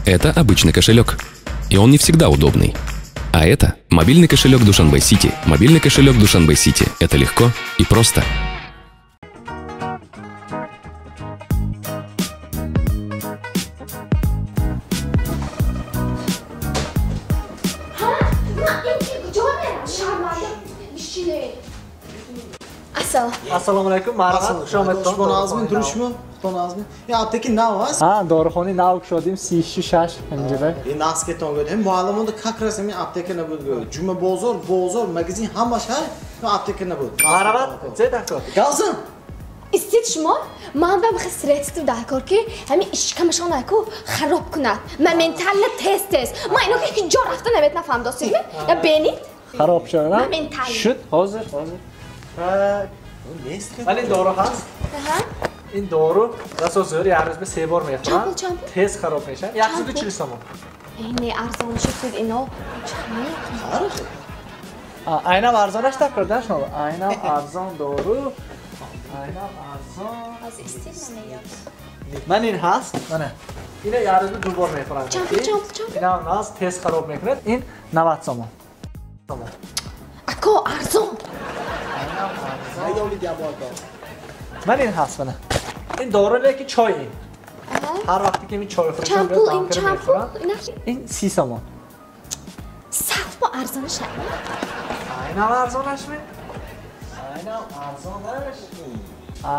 Это обычный кошелек, и он не всегда удобный. А это мобильный кошелек Душанбе Сити. Мобильный кошелек Душанбе Сити. Это легко и просто. Assalomu alaykum, marhamat, xush omadsiz. Xonazmi, durishmi? Xonazmi. Ya apteki nav hast? Ha, dorixona nav kushodim, C6 injida. Nas keton go'dim. Muallimda как раз men aptekani bo'ldi. Juma bozor, magazin hamma shahar aptekani bo'ldi. Marhamat, zedakor. Galsin. استید شما من به خسرت تو در کار که همین اشکمشان نکو خراب کنه من منتال تست ما اینو که هیچ جا رفته نمیت نفهم داشتید یا بینید خراب شده نه منتال شد حاضر ولی این دارو هست این دارو رسا زور هر روز به 3 بار میخورن تست خراب میشن 140 تومان این ارزان شد اینا چند اینم ارزانش کردن شما اینم ارزان دارو اینم ارزان از استید من این هست من اینه یه روز 2 بار میخورن چند اینم هست تست خراب میکنه این 90 تومان اکو ارزان من این هست من این دارو نه که چای این هر وقتی که می چای خورم چند پول این چند پول این 30 تومان صف با ارزانش اینم ارزانش می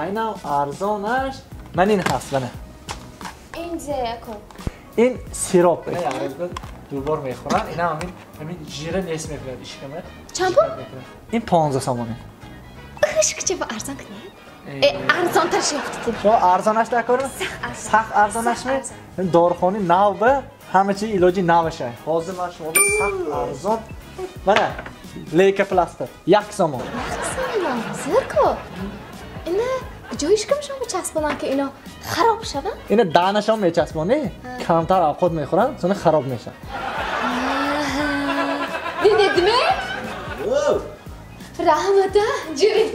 اینم ارزانش من این هست من این زیکو این سیراپ نه یعنی 2 بار میخورن اینا همین جیره نیست میکنه اشکمه چند پول این 15 تومانه خشک چه با ارزان کنید ارزان ترش یافتید شما ارزانش نکنید سخت ارزانش می داروخانه نو به همه چی علاجی نوشه حاضر من شما به سخت ارزان منه لیک پلاستر 1 تومان زرکو اینا کجایش کم شما بچسبونن که اینا خراب شدن اینا دانش هم میچسبونه کمتر آخود میخورن چون خراب میشن دیدید می؟ رحمته جوری